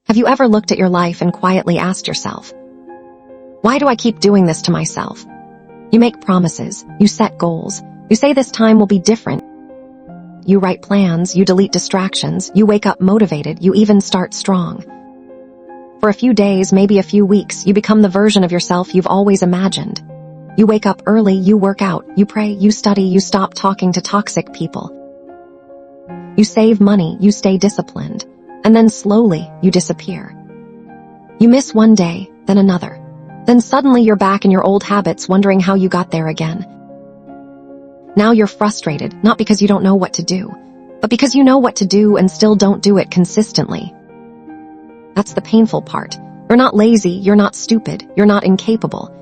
Have you ever looked at your life and quietly asked yourself, why do I keep doing this to myself? You make promises, you set goals, you say this time will be different. You write plans, you delete distractions, you wake up motivated, you even start strong. For a few days, maybe a few weeks, you become the version of yourself you've always imagined. You wake up early, you work out, you pray, you study, you stop talking to toxic people. You save money, you stay disciplined, and then slowly you disappear. You miss one day, then another. Then suddenly you're back in your old habits wondering how you got there again. Now you're frustrated, not because you don't know what to do, but because you know what to do and still don't do it consistently. That's the painful part. You're not lazy, you're not stupid, you're not incapable.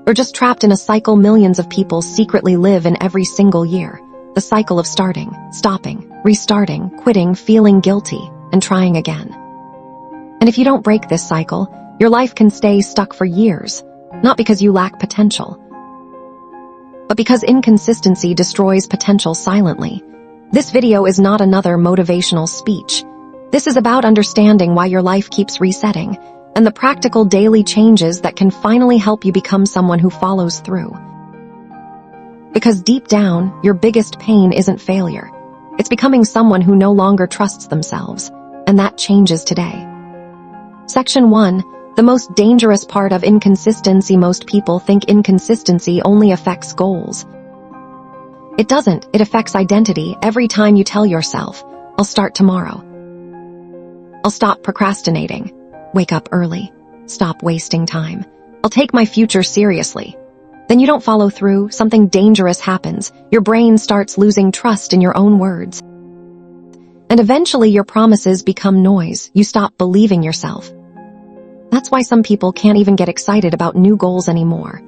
You're just trapped in a cycle millions of people secretly live in every single year. The cycle of starting, stopping, restarting, quitting, feeling guilty, and trying again. And if you don't break this cycle, your life can stay stuck for years, not because you lack potential, but because inconsistency destroys potential silently. This video is not another motivational speech. This is about understanding why your life keeps resetting and the practical daily changes that can finally help you become someone who follows through. Because deep down, your biggest pain isn't failure. It's becoming someone who no longer trusts themselves, and that changes today. Section 1. The most dangerous part of inconsistency. Most people think inconsistency only affects goals. It doesn't. It affects identity. Every time you tell yourself, I'll start tomorrow. I'll stop procrastinating. Wake up early. Stop wasting time. I'll take my future seriously. Then you don't follow through, something dangerous happens. Your brain starts losing trust in your own words. And eventually your promises become noise. You stop believing yourself. That's why some people can't even get excited about new goals anymore.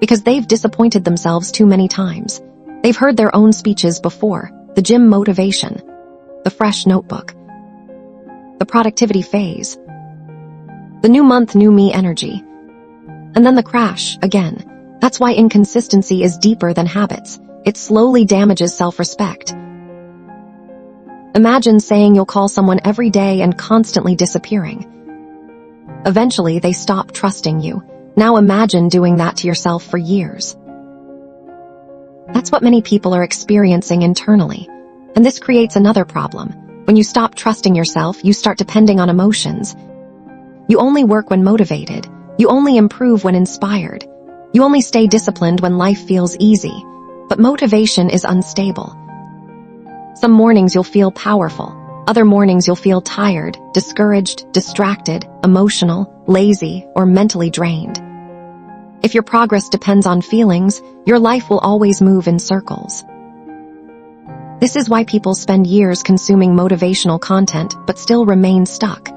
Because they've disappointed themselves too many times. They've heard their own speeches before. The gym motivation. The fresh notebook. The productivity phase. The new month, new me energy. And then the crash, again. That's why inconsistency is deeper than habits. It slowly damages self-respect. Imagine saying you'll call someone every day and constantly disappearing. Eventually, they stop trusting you. Now imagine doing that to yourself for years. That's what many people are experiencing internally. And this creates another problem. When you stop trusting yourself, you start depending on emotions. You only work when motivated. You only improve when inspired. You only stay disciplined when life feels easy. But motivation is unstable. Some mornings you'll feel powerful. Other mornings you'll feel tired, discouraged, distracted, emotional, lazy, or mentally drained. If your progress depends on feelings, your life will always move in circles. This is why people spend years consuming motivational content but still remain stuck.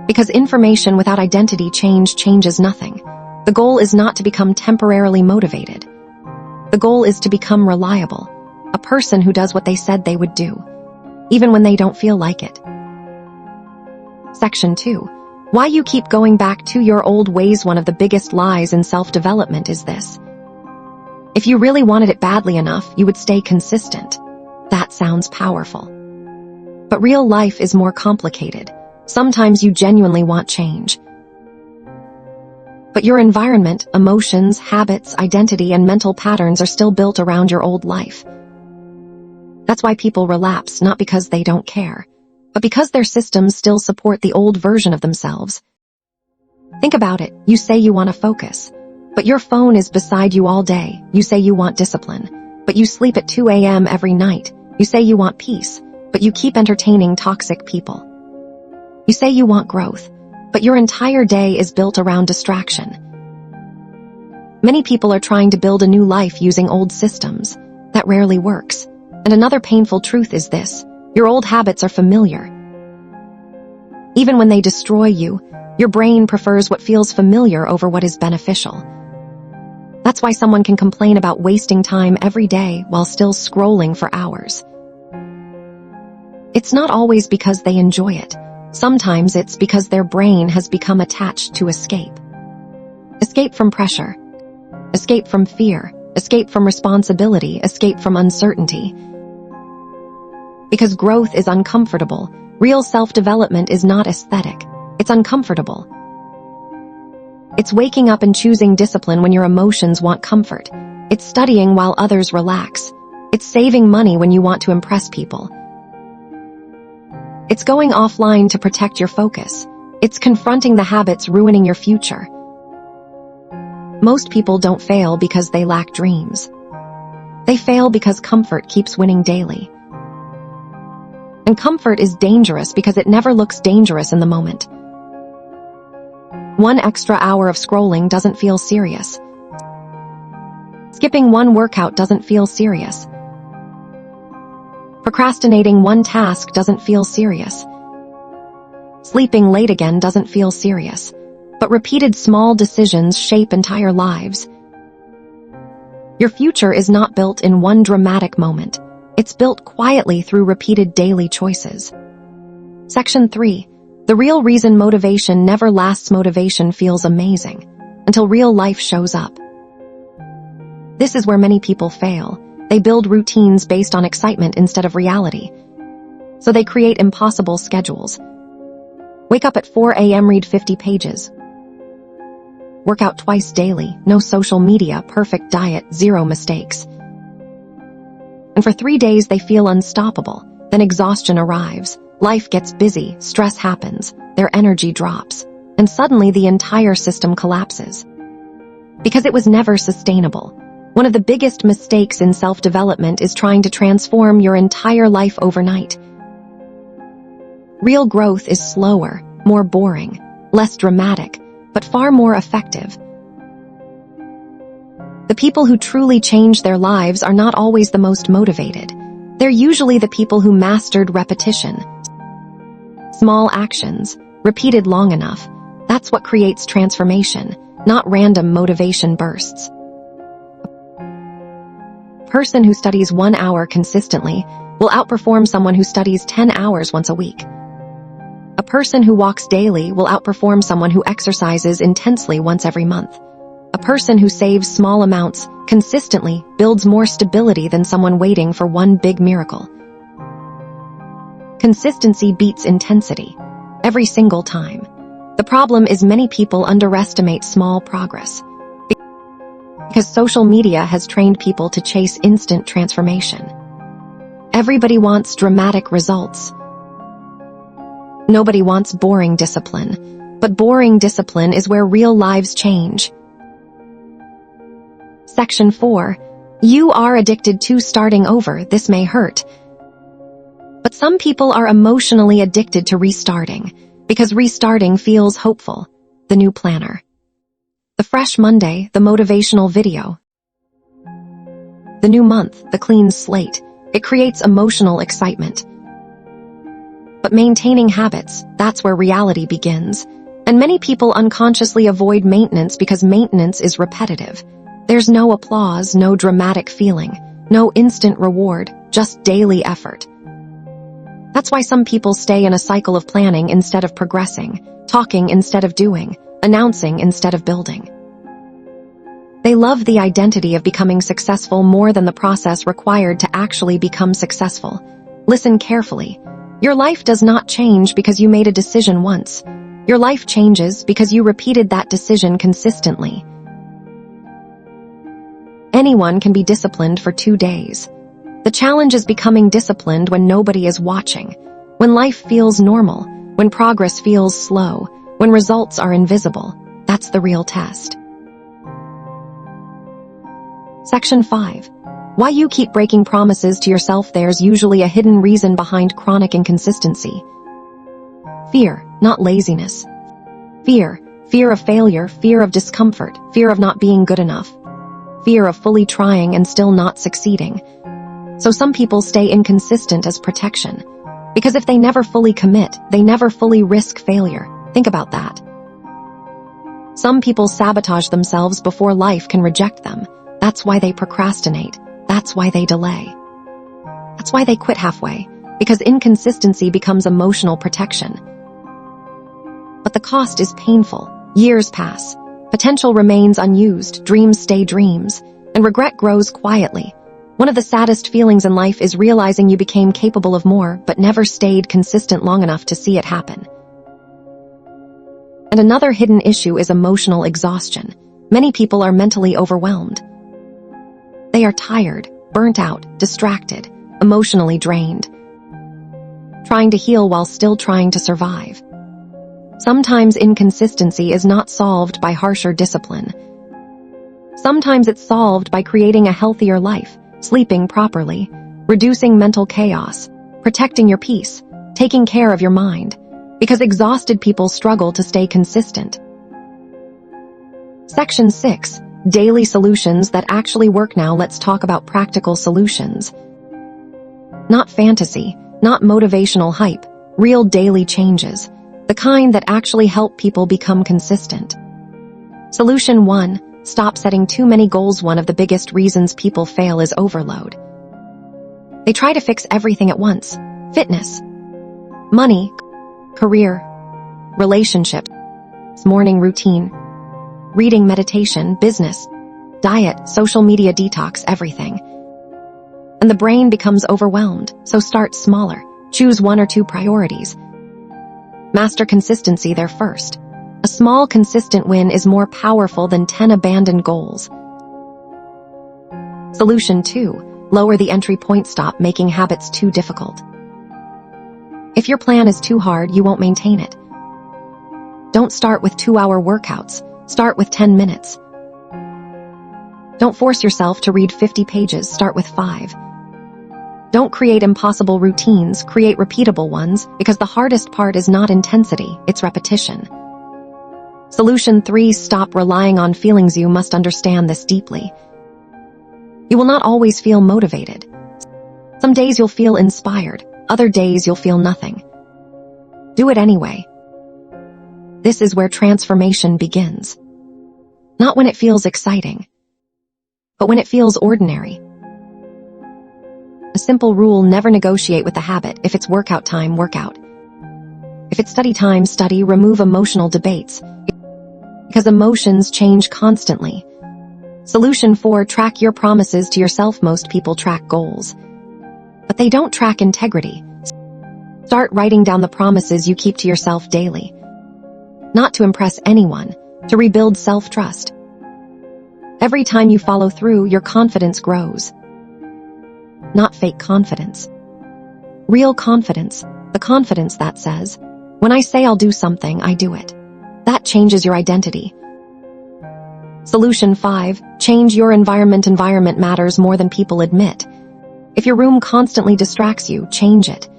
Because information without identity changes nothing. The goal is not to become temporarily motivated. The goal is to become reliable, a person who does what they said they would do, even when they don't feel like it. Section 2. Why you keep going back to your old ways. One of the biggest lies in self-development is this. If you really wanted it badly enough, you would stay consistent. That sounds powerful. But real life is more complicated. Sometimes you genuinely want change. But your environment, emotions, habits, identity, and mental patterns are still built around your old life. That's why people relapse, not because they don't care, but because their systems still support the old version of themselves. Think about it. You say you want to focus, but your phone is beside you all day. You say you want discipline, but you sleep at 2 a.m. every night. You say you want peace, but you keep entertaining toxic people. You say you want growth, but your entire day is built around distraction. Many people are trying to build a new life using old systems. That rarely works. And another painful truth is this. Your old habits are familiar. Even when they destroy you, your brain prefers what feels familiar over what is beneficial. That's why someone can complain about wasting time every day while still scrolling for hours. It's not always because they enjoy it. Sometimes it's because their brain has become attached to escape. Escape from pressure. Escape from fear. Escape from responsibility. Escape from uncertainty. Because growth is uncomfortable, Real self-development is not aesthetic. It's uncomfortable. It's waking up and choosing discipline when your emotions want comfort. It's studying while others relax. It's saving money when you want to impress people. It's going offline to protect your focus. It's confronting the habits ruining your future. Most people don't fail because they lack dreams. They fail because comfort keeps winning daily. And comfort is dangerous because it never looks dangerous in the moment. 1 extra hour of scrolling doesn't feel serious. Skipping 1 workout doesn't feel serious. Procrastinating 1 task doesn't feel serious. Sleeping late again doesn't feel serious. But repeated small decisions shape entire lives. Your future is not built in 1 dramatic moment. It's built quietly through repeated daily choices. Section 3. The real reason motivation never lasts. Motivation feels amazing until real life shows up. This is where many people fail. They build routines based on excitement instead of reality. So they create impossible schedules. Wake up at 4 a.m., read 50 pages. Work out twice daily, no social media, perfect diet, 0 mistakes. And for 3 days they feel unstoppable. Then exhaustion arrives. Life gets busy, stress happens, their energy drops, and suddenly the entire system collapses. Because it was never sustainable. One of the biggest mistakes in self-development is trying to transform your entire life overnight. Real growth is slower, more boring, less dramatic, but far more effective. The people who truly change their lives are not always the most motivated. They're usually the people who mastered repetition. Small actions, repeated long enough, that's what creates transformation, not random motivation bursts. A person who studies 1 hour consistently will outperform someone who studies 10 hours once a week. A person who walks daily will outperform someone who exercises intensely once every month. A person who saves small amounts consistently builds more stability than someone waiting for 1 big miracle. Consistency beats intensity, every single time. The problem is many people underestimate small progress. Because social media has trained people to chase instant transformation. Everybody wants dramatic results. Nobody wants boring discipline, but boring discipline is where real lives change. Section 4. You are addicted to starting over. This may hurt. But some people are emotionally addicted to restarting, because restarting feels hopeful. The new planner. The fresh Monday, the motivational video. The new month, the clean slate. It creates emotional excitement. But maintaining habits, that's where reality begins. And many people unconsciously avoid maintenance because maintenance is repetitive. There's no applause, no dramatic feeling, no instant reward, just daily effort. That's why some people stay in a cycle of planning instead of progressing, talking instead of doing, announcing instead of building. They love the identity of becoming successful more than the process required to actually become successful. Listen carefully. Your life does not change because you made a decision once. Your life changes because you repeated that decision consistently. Anyone can be disciplined for 2 days. The challenge is becoming disciplined when nobody is watching, when life feels normal, when progress feels slow, when results are invisible. That's the real test. Section 5. Why you keep breaking promises to yourself. There's usually a hidden reason behind chronic inconsistency. Fear, not laziness. Fear of failure, fear of discomfort, fear of not being good enough. Fear of fully trying and still not succeeding. So some people stay inconsistent as protection. Because if they never fully commit, they never fully risk failure. Think about that. Some people sabotage themselves before life can reject them. That's why they procrastinate. That's why they delay. That's why they quit halfway. Because inconsistency becomes emotional protection. But the cost is painful. Years pass. Potential remains unused. Dreams stay dreams. And regret grows quietly. One of the saddest feelings in life is realizing you became capable of more, but never stayed consistent long enough to see it happen. And another hidden issue is emotional exhaustion. Many people are mentally overwhelmed. They are tired, burnt out, distracted, emotionally drained, trying to heal while still trying to survive. Sometimes inconsistency is not solved by harsher discipline. Sometimes it's solved by creating a healthier life, sleeping properly, reducing mental chaos, protecting your peace, taking care of your mind, because exhausted people struggle to stay consistent. Section 6. Daily solutions that actually work. Now let's talk about practical solutions. Not fantasy, not motivational hype, real daily changes, the kind that actually help people become consistent. Solution 1. Stop setting too many goals. One of the biggest reasons people fail is overload. They try to fix everything at once. Fitness, money, career, relationships, morning routine, reading, meditation, business, diet, social media detox, everything. And the brain becomes overwhelmed, so start smaller. Choose 1 or 2 priorities. Master consistency there first. A small, consistent win is more powerful than 10 abandoned goals. Solution 2. Lower the entry point. Stop making habits too difficult. If your plan is too hard, you won't maintain it. Don't start with 2-hour workouts. Start with 10 minutes. Don't force yourself to read 50 pages. Start with 5. Don't create impossible routines. Create repeatable ones, because the hardest part is not intensity, it's repetition. Solution 3. Stop relying on feelings. You must understand this deeply. You will not always feel motivated. Some days you'll feel inspired. Other days you'll feel nothing. Do it anyway. This is where transformation begins. Not when it feels exciting, but when it feels ordinary. A simple rule: never negotiate with the habit. If it's workout time, workout. If it's study time, study. Remove emotional debates, because emotions change constantly. Solution 4. Track your promises to yourself. Most people track goals, but they don't track integrity. Start writing down the promises you keep to yourself daily. Not to impress anyone, to rebuild self-trust. Every time you follow through, your confidence grows. Not fake confidence. Real confidence, the confidence that says, when I say I'll do something, I do it. That changes your identity. Solution 5. Change your environment. Environment matters more than people admit. If your room constantly distracts you, change it.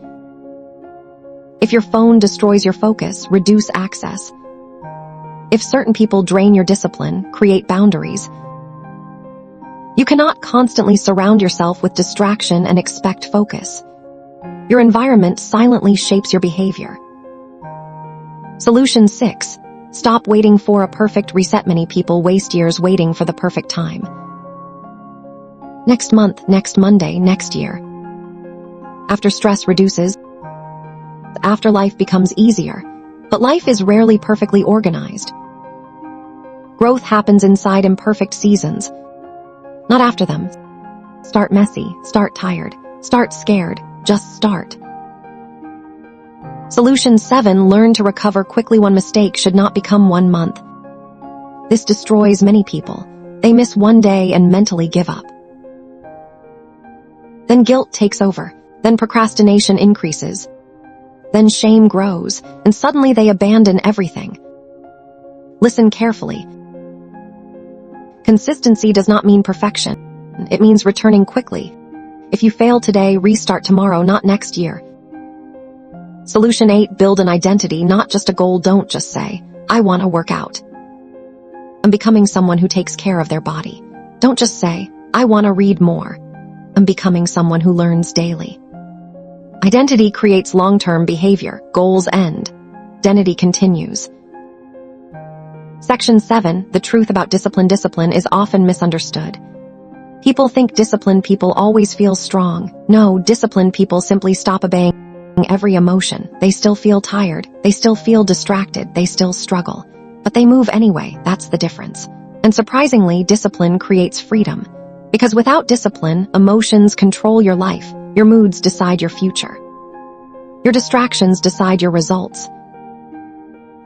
If your phone destroys your focus, reduce access. If certain people drain your discipline, create boundaries. You cannot constantly surround yourself with distraction and expect focus. Your environment silently shapes your behavior. Solution 6. Stop waiting for a perfect reset. Many people waste years waiting for the perfect time. Next month, next Monday, next year. After stress reduces, after life becomes easier. But life is rarely perfectly organized. Growth happens inside imperfect seasons, not after them. Start messy, start tired, start scared, just start. Solution 7. Learn to recover quickly. One mistake should not become 1 month. This destroys many people. They miss 1 day and mentally give up. Then guilt takes over, then procrastination increases, then shame grows, and suddenly they abandon everything. Listen carefully. Consistency does not mean perfection. It means returning quickly. If you fail today, restart tomorrow, not next year. Solution 8. Build an identity, not just a goal. Don't just say, I want to work out. I'm becoming someone who takes care of their body. Don't just say, I want to read more. I'm becoming someone who learns daily. Identity creates long-term behavior. Goals end. Identity continues. Section 7. The truth about discipline. Discipline is often misunderstood. People think disciplined people always feel strong. No, disciplined people simply stop obeying every emotion. They still feel tired. They still feel distracted. They still struggle. But they move anyway. That's the difference. And surprisingly, discipline creates freedom. Because without discipline, emotions control your life, your moods decide your future. Your distractions decide your results.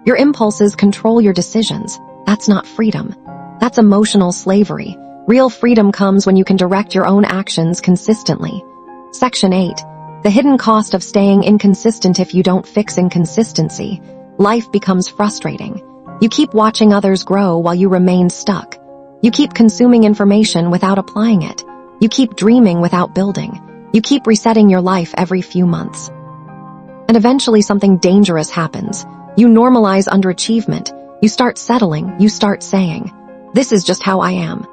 Your impulses control your decisions. That's not freedom. That's emotional slavery. Real freedom comes when you can direct your own actions consistently. Section 8. The hidden cost of staying inconsistent. If you don't fix inconsistency, life becomes frustrating. You keep watching others grow while you remain stuck. You keep consuming information without applying it. You keep dreaming without building. You keep resetting your life every few months. And eventually something dangerous happens. You normalize underachievement. You start settling. You start saying, "This is just how I am."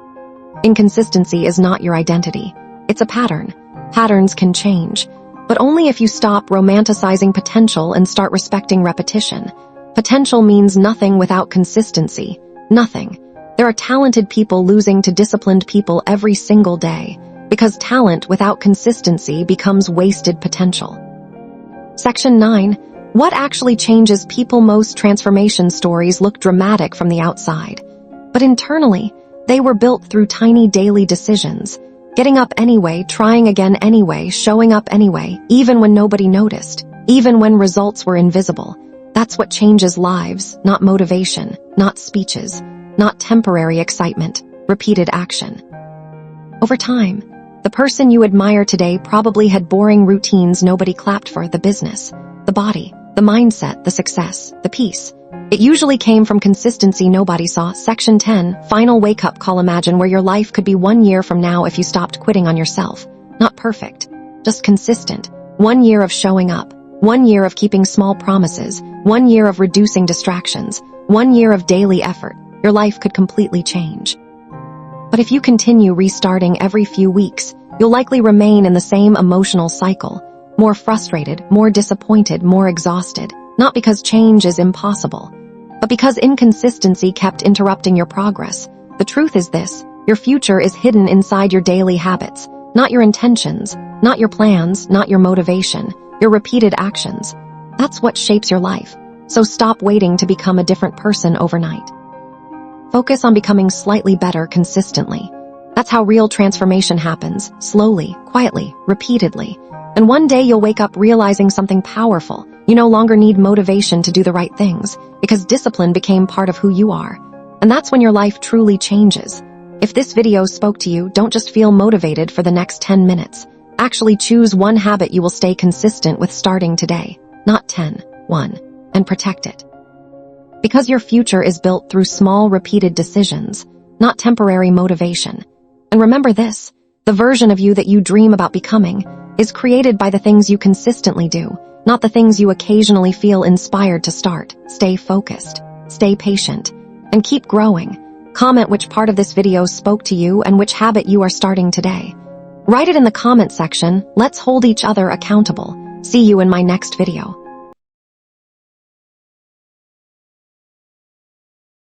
Inconsistency is not your identity. It's a pattern. Patterns can change, but only if you stop romanticizing potential and start respecting repetition. Potential means nothing without consistency. Nothing. There are talented people losing to disciplined people every single day, because talent without consistency becomes wasted potential. Section 9. What actually changes people? Most transformation stories look dramatic from the outside, but internally, they were built through tiny daily decisions. Getting up anyway, trying again anyway, showing up anyway, even when nobody noticed, even when results were invisible. That's what changes lives, not motivation, not speeches, not temporary excitement, repeated action. Over time, the person you admire today probably had boring routines nobody clapped for: the business, the body, the mindset, the success, the peace. It usually came from consistency nobody saw. Section 10. Final wake-up call. Imagine where your life could be 1 year from now if you stopped quitting on yourself. Not perfect, just consistent. 1 year of showing up. 1 year of keeping small promises. 1 year of reducing distractions. 1 year of daily effort. Your life could completely change. But if you continue restarting every few weeks, you'll likely remain in the same emotional cycle. More frustrated, more disappointed, more exhausted. Not because change is impossible, but because inconsistency kept interrupting your progress. The truth is this: your future is hidden inside your daily habits, not your intentions, not your plans, not your motivation, your repeated actions. That's what shapes your life. So stop waiting to become a different person overnight. Focus on becoming slightly better consistently. That's how real transformation happens, slowly, quietly, repeatedly. And one day you'll wake up realizing something powerful. You no longer need motivation to do the right things, because discipline became part of who you are. And that's when your life truly changes. If this video spoke to you, don't just feel motivated for the next 10 minutes. Actually choose one habit you will stay consistent with starting today, not 10, 1, and protect it. Because your future is built through small, repeated decisions, not temporary motivation. And remember this: the version of you that you dream about becoming is created by the things you consistently do, not the things you occasionally feel inspired to start. Stay focused, stay patient, and keep growing. Comment which part of this video spoke to you and which habit you are starting today. Write it in the comment section. Let's hold each other accountable. See you in my next video.